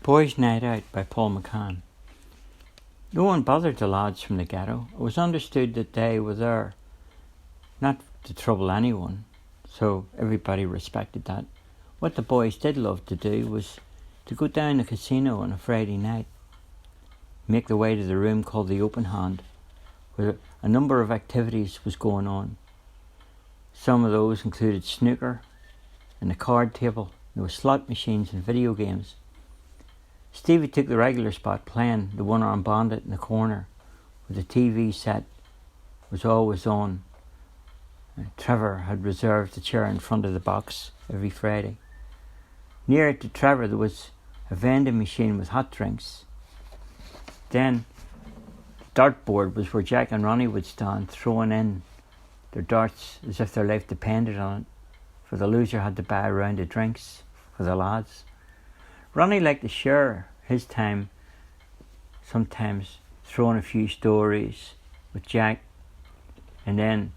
Boys' Night Out by Paul McCann. No one bothered the lads from the ghetto. It was understood that they were there not to trouble anyone, so everybody respected that. What the boys did love to do was to go down the casino on a Friday night, make their way to the room called the Open Hand, where a number of activities was going on. Some of those included snooker and the card table. There were slot machines and video games. Stevie took the regular spot, playing the one-armed bandit in the corner, where the TV set was always on. Trevor had reserved a chair in front of the box every Friday. Near to Trevor there was a vending machine with hot drinks. Then dartboard was where Jack and Ronnie would stand, throwing in their darts as if their life depended on it, for the loser had to buy a round of drinks for the lads. Ronnie liked to share his time, sometimes throwing a few stories with Jack, and then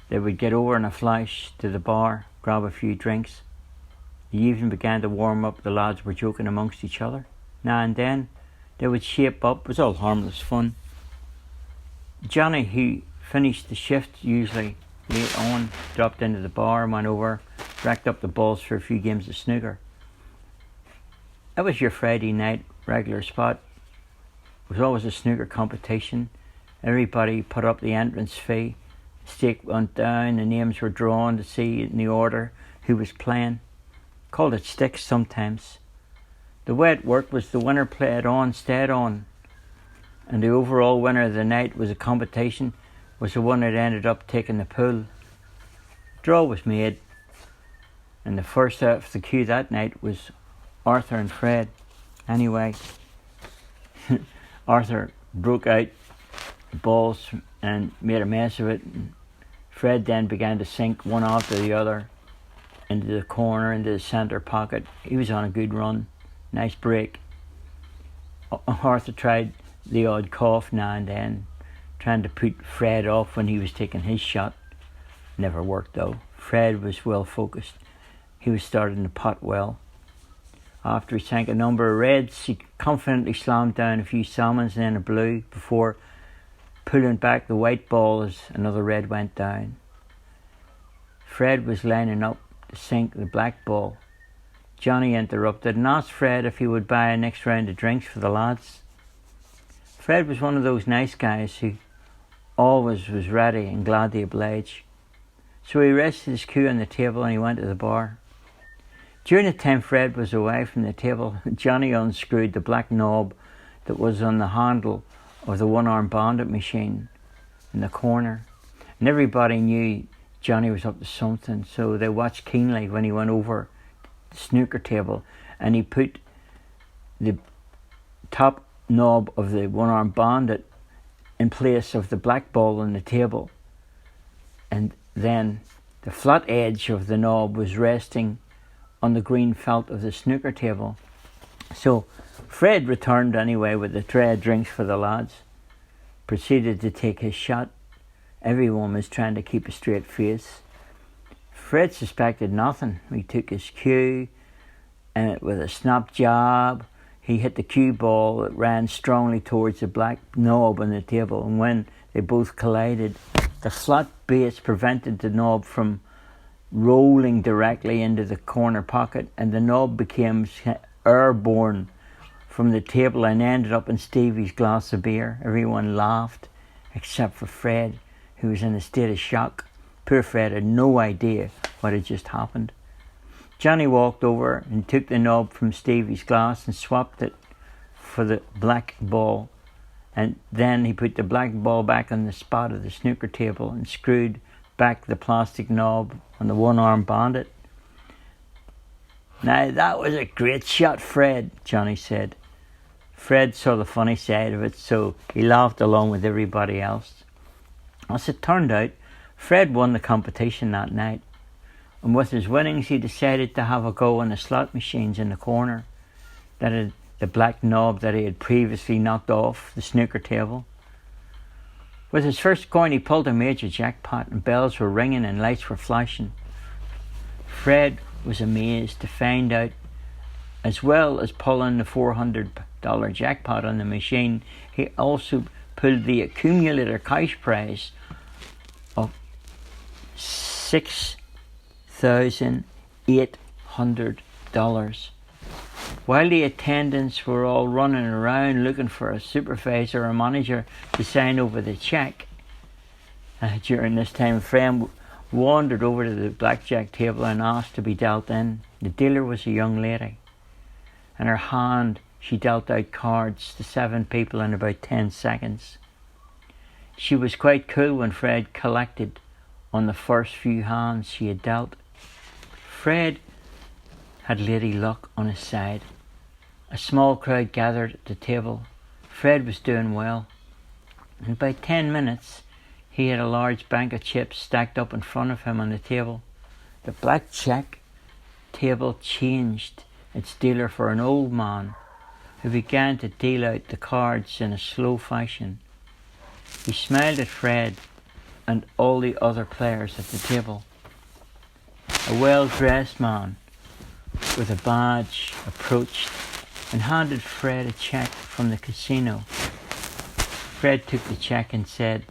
they would get over in a flash to the bar, grab a few drinks. The evening began to warm up. The lads were joking amongst each other. Now and then they would shape up. It was all harmless fun. Johnny, who finished the shift usually late on, dropped into the bar and went over, racked up the balls for a few games of snooker. That was your Friday night regular spot. It was always a snooker competition. Everybody put up the entrance fee. The stake went down, the names were drawn to see in the order who was playing. Called it sticks sometimes. The way it worked was the winner played on, stayed on. And the overall winner of the night was a competition, was the one that ended up taking the pool. Draw was made. And the first out of the queue that night was Arthur and Fred. Anyway, Arthur broke out the balls and made a mess of it. And Fred then began to sink one after the other into the corner, into the centre pocket. He was on a good run. Nice break. Arthur tried the odd cough now and then, trying to put Fred off when he was taking his shot. Never worked though. Fred was well focused. He was starting to pot well. After he sank a number of reds, he confidently slammed down a few salmons and then a blue before pulling back the white ball as another red went down. Fred was lining up to sink the black ball. Johnny interrupted and asked Fred if he would buy a next round of drinks for the lads. Fred was one of those nice guys who always was ready and glad to oblige. So he rested his cue on the table and he went to the bar. During the time Fred was away from the table, Johnny unscrewed the black knob that was on the handle of the one-armed bandit machine in the corner. And everybody knew Johnny was up to something, so they watched keenly when he went over the snooker table and he put the top knob of the one-armed bandit in place of the black ball on the table. And then the flat edge of the knob was resting on the green felt of the snooker table. So Fred returned anyway with a tray of drinks for the lads, proceeded to take his shot. Everyone was trying to keep a straight face. Fred suspected nothing. He took his cue and with a snap jab he hit the cue ball that ran strongly towards the black knob on the table, and when they both collided, the flat base prevented the knob from rolling directly into the corner pocket, and the knob became airborne from the table and ended up in Stevie's glass of beer. Everyone laughed except for Fred, who was in a state of shock. Poor Fred had no idea what had just happened. Johnny walked over and took the knob from Stevie's glass and swapped it for the black ball, and then he put the black ball back on the spot of the snooker table and screwed back the plastic knob on the one-armed bandit. "Now that was a great shot, Fred," Johnny said. Fred saw the funny side of it, so he laughed along with everybody else. As it turned out, Fred won the competition that night, and with his winnings he decided to have a go on the slot machines in the corner that had the black knob that he had previously knocked off the snooker table. With his first coin he pulled a major jackpot, and bells were ringing and lights were flashing. Fred was amazed to find out As well as pulling the $400 jackpot on the machine, he also pulled the accumulator cash prize of $6,800. While the attendants were all running around looking for a supervisor or a manager to sign over the check, during this time, Fred wandered over to the blackjack table and asked to be dealt in. The dealer was a young lady. In her hand, she dealt out cards to 7 people in about 10 seconds. She was quite cool when Fred collected on the first few hands she had dealt. Fred had Lady Luck on his side. A small crowd gathered at the table. Fred was doing well. In about 10 minutes, he had a large bank of chips stacked up in front of him on the table. The blackjack table changed its dealer for an old man who began to deal out the cards in a slow fashion. He smiled at Fred and all the other players at the table. A well-dressed man with a badge approached and handed Fred a check from the casino. Fred took the check and said,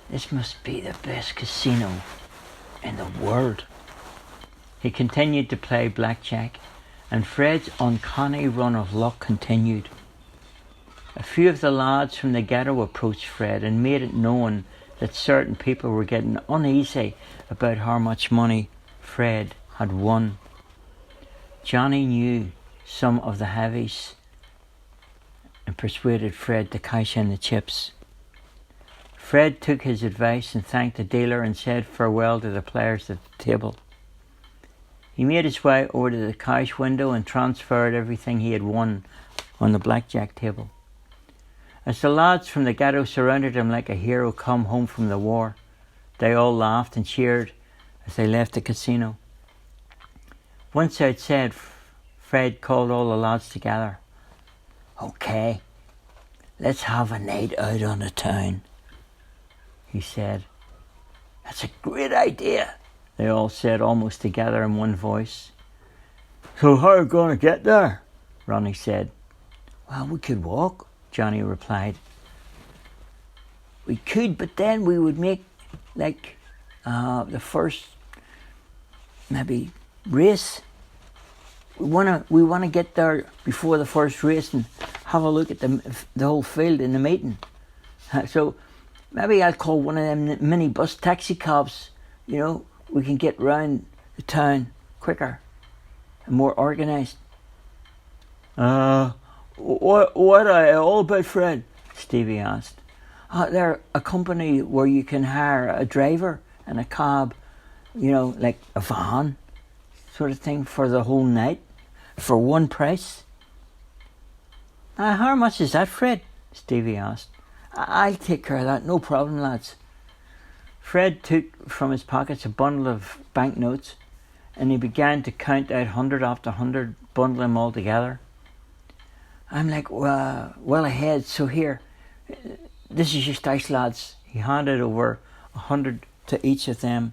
"This must be the best casino in the world." He continued to play blackjack, and Fred's uncanny run of luck continued. A few of the lads from the ghetto approached Fred and made it known that certain people were getting uneasy about how much money Fred had won. Johnny knew some of the heavies and persuaded Fred to cash in the chips. Fred took his advice and thanked the dealer and said farewell to the players at the table. He made his way over to the cash window and transferred everything he had won on the blackjack table. As the lads from the ghetto surrounded him like a hero come home from the war, they all laughed and cheered as they left the casino. Once outside, Fred called all the lads together. "Okay, let's have a night out on the town," he said. "That's a great idea," they all said almost together in one voice. "So how are we going to get there?" Ronnie said. "Well, we could walk," Johnny replied. "We could, but then we would make like the first maybe race. We wanna get there before the first race and have a look at the whole field in the meeting. So maybe I'll call one of them mini bus taxi cabs. You know, we can get round the town quicker and more organised." What are you all about, Fred?" Stevie asked. "They're a company where you can hire a driver and a cab, you know, like a van sort of thing for the whole night for one price." "How much is that, Fred?" Stevie asked. "I'll take care of that, no problem, lads." Fred took from his pockets a bundle of banknotes and he began to count out 100 after 100, bundle them all together. I'm like, well ahead, so here, this is your stash, lads. He handed over 100 to each of them.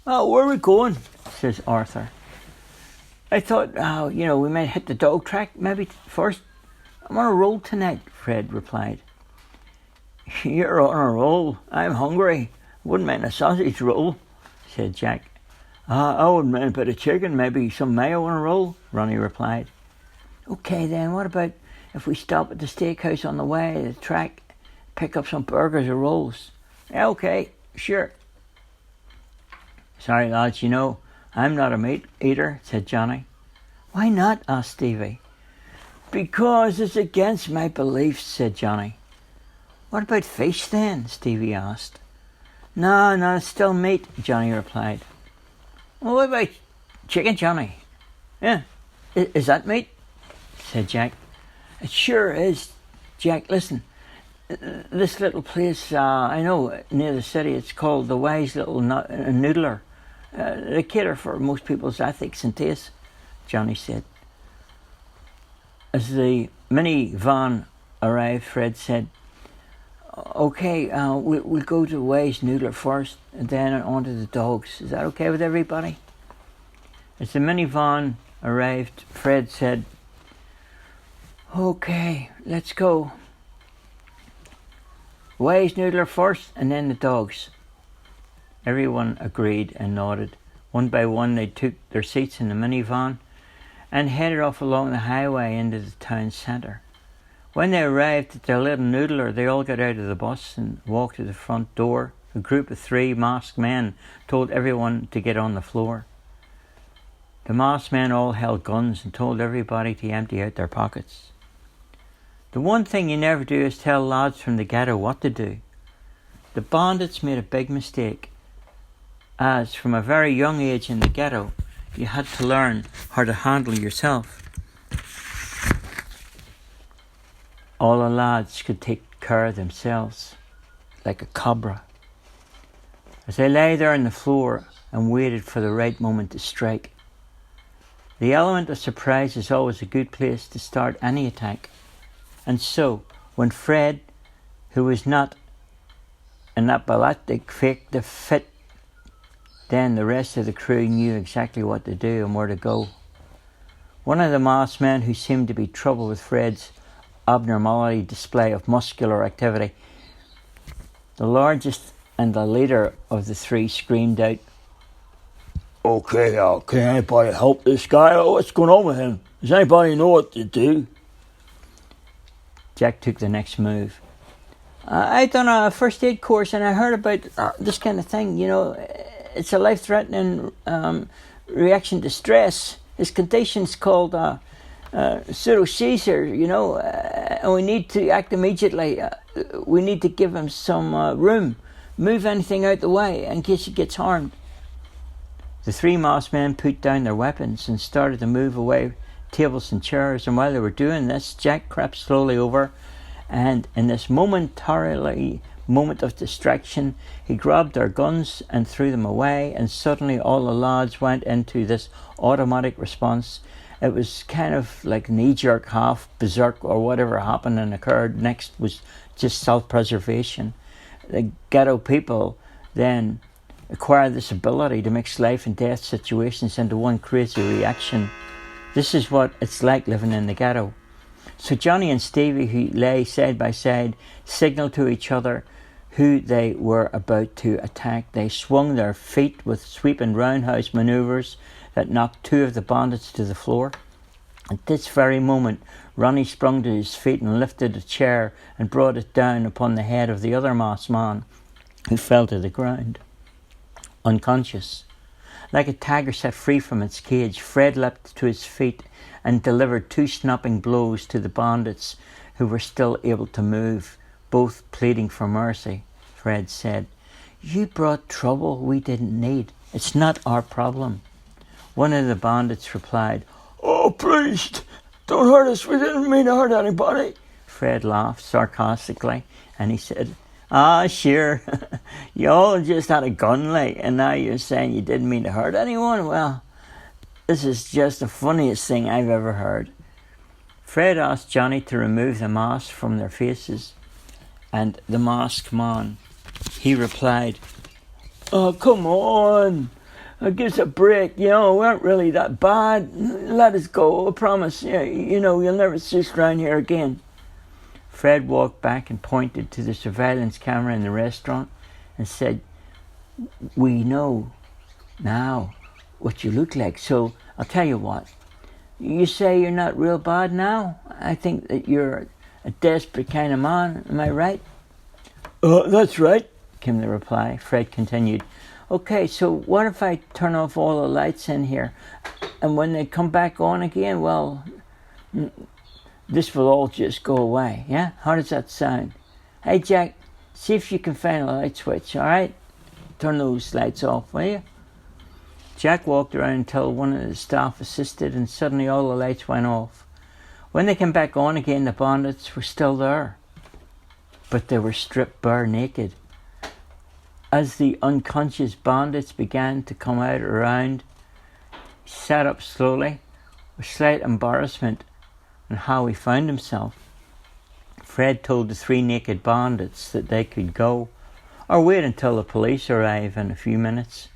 "Oh, where are we going?" says Arthur. "I thought, we might hit the dog track maybe first. I'm on a roll tonight," Fred replied. "You're on a roll. I'm hungry. Wouldn't mind a sausage roll," said Jack. "I wouldn't mind a bit of chicken, maybe some mayo on a roll," Ronnie replied. "Okay then, what about if we stop at the steakhouse on the way to the track, pick up some burgers or rolls?" "Yeah, okay, sure." "Sorry lads, I'm not a meat eater," said Johnny. "Why not?" asked Stevie. "Because it's against my beliefs," said Johnny. "What about fish then?" Stevie asked. No, it's still meat," Johnny replied. "Well, what about chicken, Johnny?" "Yeah, is that meat?" said Jack. "It sure is, Jack. Listen, this little place, I know, near the city, it's called the Wise Little Noodler. They cater for most people's ethics and tastes," Johnny said. As the minivan arrived, Fred said, "Okay, we'll go to Wise Noodler first and then on to the dogs. Is that okay with everybody?" As the minivan arrived, Fred said, "Okay, let's go. Wise Noodler first and then the dogs." Everyone agreed and nodded. One by one they took their seats in the minivan and headed off along the highway into the town centre. When they arrived at their little noodler, they all got out of the bus and walked to the front door. A group of 3 masked men told everyone to get on the floor. The masked men all held guns and told everybody to empty out their pockets. The one thing you never do is tell lads from the ghetto what to do. The bandits made a big mistake, as from a very young age in the ghetto, you had to learn how to handle yourself. All the lads could take care of themselves, like a cobra. As they lay there on the floor and waited for the right moment to strike. The element of surprise is always a good place to start any attack. And so, when Fred, who was not an epileptic, faked the fit, then the rest of the crew knew exactly what to do and where to go. One of the masked men, who seemed to be troubled with Fred's abnormality display of muscular activity, the largest and the leader of the 3, screamed out, "Okay, can anybody help this guy? What's going on with him? Does anybody know what to do?" Jack took the next move. "I done a first aid course and I heard about this kind of thing. You know, it's a life-threatening reaction to stress. His condition's called pseudo-seizure, you know, and we need to act immediately. We need to give him some room. Move anything out the way in case he gets harmed." The 3 masked men put down their weapons and started to move away tables and chairs, and while they were doing this, Jack crept slowly over, and in this moment of distraction, he grabbed their guns and threw them away, and suddenly all the lads went into this automatic response. It was kind of like knee-jerk, half berserk, or whatever happened and occurred next was just self-preservation. The ghetto people then acquired this ability to mix life and death situations into one crazy reaction. This is what it's like living in the ghetto. So Johnny and Stevie, who lay side by side, signalled to each other who they were about to attack. They swung their feet with sweeping roundhouse manoeuvres that knocked 2 of the bandits to the floor. At this very moment, Ronnie sprung to his feet and lifted a chair and brought it down upon the head of the other masked man, who fell to the ground, unconscious. Like a tiger set free from its cage, Fred leapt to his feet and delivered 2 snapping blows to the bandits, who were still able to move, both pleading for mercy. Fred said, "You brought trouble we didn't need. It's not our problem." One of the bandits replied, "Oh, please, don't hurt us. We didn't mean to hurt anybody." Fred laughed sarcastically, and he said, Sure. You all just had a gun, like, and now you're saying you didn't mean to hurt anyone? Well, this is just the funniest thing I've ever heard." Fred asked Johnny to remove the masks from their faces, and the masked man, he replied, "Oh, come on. Give us a break. You know, we aren't really that bad. Let us go. I promise. You know, you'll never see us around here again." Fred walked back and pointed to the surveillance camera in the restaurant and said, "We know now what you look like, so I'll tell you what. You say you're not real bad now? I think that you're a desperate kind of man. Am I right?" "That's right," came the reply. Fred continued, "Okay, so what if I turn off all the lights in here, and when they come back on again, well, this will all just go away, yeah? How does that sound? Hey, Jack, see if you can find a light switch, all right? Turn those lights off, will you?" Jack walked around until one of the staff assisted, and suddenly all the lights went off. When they came back on again, the bandits were still there, but they were stripped bare naked. As the unconscious bandits began to come out around, he sat up slowly, with slight embarrassment on how he found himself. Fred told the 3 naked bandits that they could go, or wait until the police arrive in a few minutes.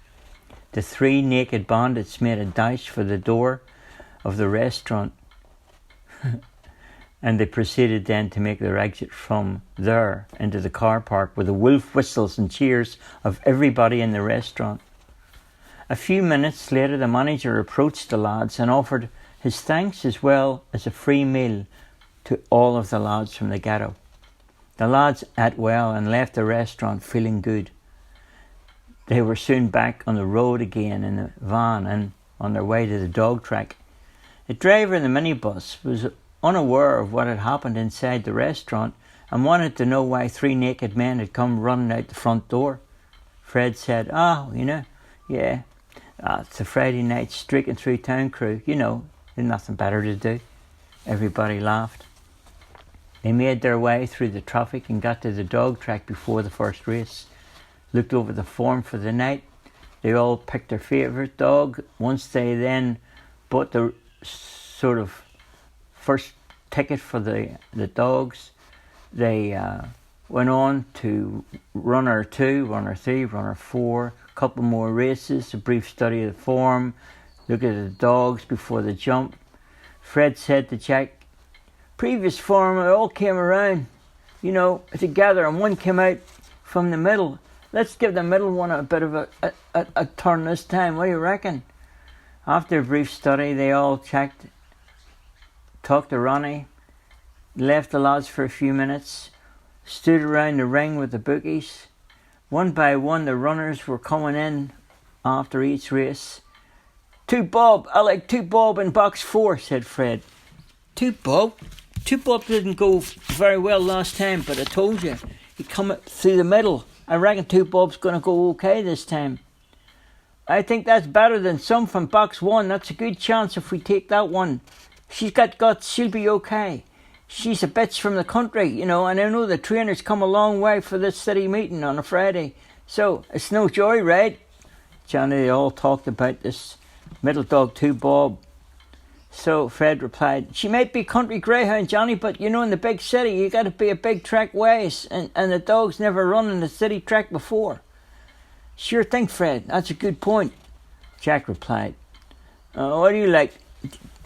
The 3 naked bandits made a dash for the door, of the restaurant. And they proceeded then to make their exit from there into the car park with the wolf whistles and cheers of everybody in the restaurant. A few minutes later the manager approached the lads and offered his thanks as well as a free meal to all of the lads from the ghetto. The lads ate well and left the restaurant feeling good. They were soon back on the road again in the van and on their way to the dog track. The driver in the minibus was unaware of what had happened inside the restaurant and wanted to know why 3 naked men had come running out the front door. Fred said, yeah, it's a Friday night streaking through town crew. There's nothing better to do. Everybody laughed. They made their way through the traffic and got to the dog track before the first race. Looked over the form for the night. They all picked their favourite dog. Once they then bought the sort of first ticket for the dogs, they went on to runner 2, runner 3, runner 4, a couple more races, a brief study of the form, look at the dogs before the jump. Fred said to Jack, previous form, it all came around, together, and one came out from the middle. Let's give the middle one a bit of a turn this time. What do you reckon? After a brief study, they all checked, talked to Ronnie, left the lads for a few minutes, stood around the ring with the bookies. One by one, the runners were coming in after each race. 2 bob, I like 2 bob in box 4, said Fred. 2 bob? 2 bob didn't go very well last time, but I told you, he come through the middle. I reckon 2 bob's going to go okay this time. I think that's better than some from box 1. That's a good chance if we take that one. She's got guts, she'll be okay. She's a bitch from the country, and I know the trainers come a long way for this city meeting on a Friday. So, it's no joy, right? Johnny, they all talked about this middle dog 2 bob. So Fred replied, she might be country greyhound, Johnny, but in the big city you got to be a big track ways, and the dog's never run in the city track before. Sure thing, Fred, that's a good point, Jack replied. What do you like?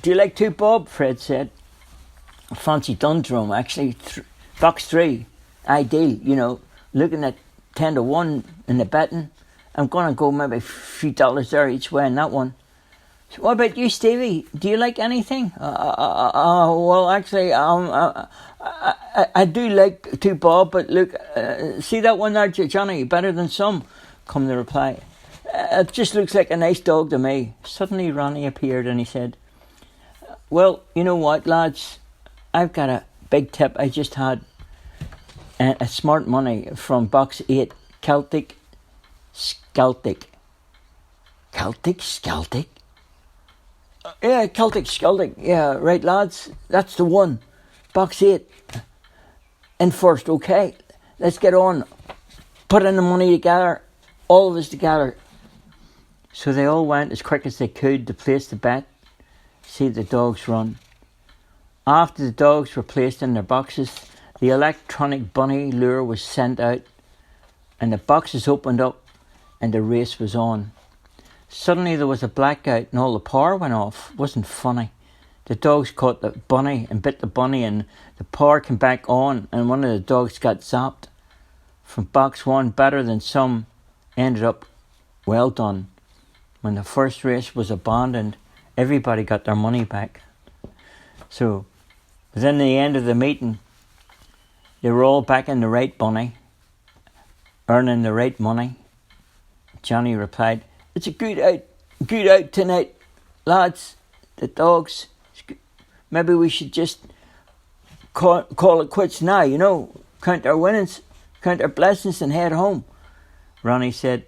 Do you like 2 bob? Fred said. I fancy Dundrum, actually. Box 3, ideal, looking at 10-1 in the betting. I'm going to go maybe a few dollars there each way in that one. So what about you, Stevie? Do you like anything? Well, actually, I do like 2 bob, but look, see that one there, Johnny? Better than some, come the reply. It just looks like a nice dog to me. Suddenly Ronnie appeared and he said, well, you know what, lads? I've got a big tip. I just had a smart money from box 8, Celtic Skeltic. Celtic Skeltic? Yeah, Celtic Skeltic. Yeah, right, lads. That's the one. Box 8. In first, okay? Let's get on. Put in the money together. All of us together. So they all went as quick as they could to place the bet. See the dogs run. After the dogs were placed in their boxes, the electronic bunny lure was sent out and the boxes opened up and the race was on. Suddenly there was a blackout and all the power went off. Wasn't funny. The dogs caught the bunny and bit the bunny and the power came back on and one of the dogs got zapped. From box 1, better than some, ended up well done. When the first race was abandoned, everybody got their money back. So, within the end of the meeting, they were all back in the right bunny, earning the right money. Johnny replied, it's a good out tonight, lads, the dogs. Maybe we should just call it quits now, count our winnings, count our blessings and head home. Ronnie said,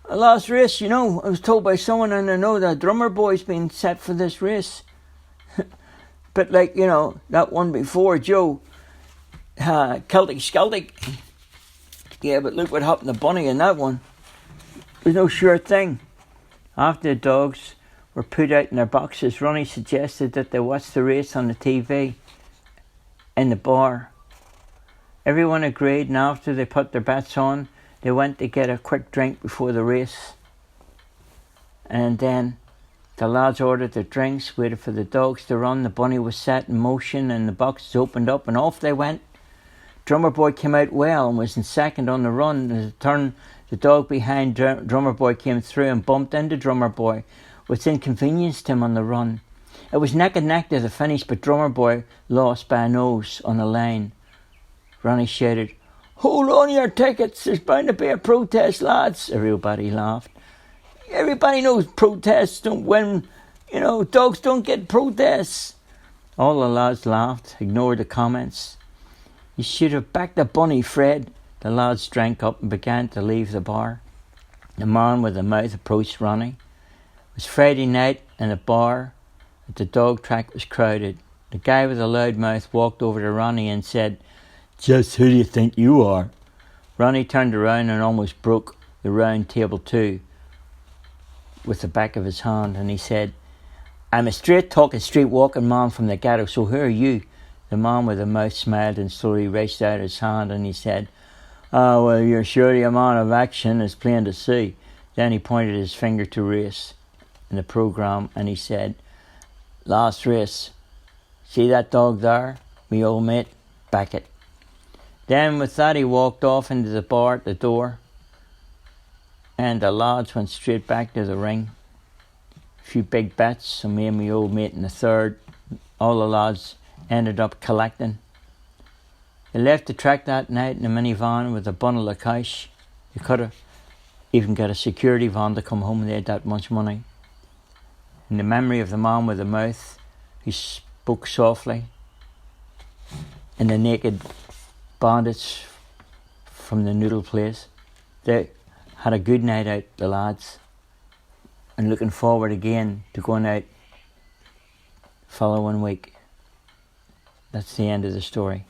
last race, I was told by someone and I know the drummer boy's been set for this race. But like, that one before, Joe, Celtic Skeltic. Yeah, but look what happened to Bunny in that one. There's no sure thing. After the dogs were put out in their boxes, Ronnie suggested that they watch the race on the TV in the bar. Everyone agreed, and after they put their bets on, they went to get a quick drink before the race. And then The lads ordered their drinks, waited for the dogs to run. The bunny was set in motion and the boxes opened up and off they went. Drummer Boy came out well and was in second on the run. As it turned, the dog behind Drummer Boy came through and bumped into Drummer Boy, which inconvenienced him on the run. It was neck and neck to the finish, but Drummer Boy lost by a nose on the line. Ronnie shouted, "Hold on your tickets, there's bound to be a protest, lads." Everybody laughed. Everybody knows protests don't win. Dogs don't get protests. All the lads laughed, ignored the comments. "You should have backed the bunny, Fred." The lads drank up and began to leave the bar. The man with the mouth approached Ronnie. It was Friday night and the bar at the dog track was crowded. The guy with the loud mouth walked over to Ronnie and said, "Just who do you think you are?" Ronnie turned around and almost broke the round table too with the back of his hand, and he said, "I'm a straight-talking, street-walking man from the ghetto, so who are you?" The man with the mouth smiled and slowly reached out his hand and he said, "Oh, well, you're surely a man of action, it's plain to see." Then he pointed his finger to race in the programme and he said, "Last race. See that dog there? Me old mate? Back it." Then with that he walked off into the bar at the door and the lads went straight back to the ring. A few big bets, so me and my old mate in the third. All the lads ended up collecting. They left the track that night in a minivan with a bundle of cash. They could have even got a security van to come home. They had that much money. In the memory of the man with the mouth who spoke softly, and the naked bandits from the noodle place, they had a good night out, the lads, and looking forward again to going out following week. That's the end of the story.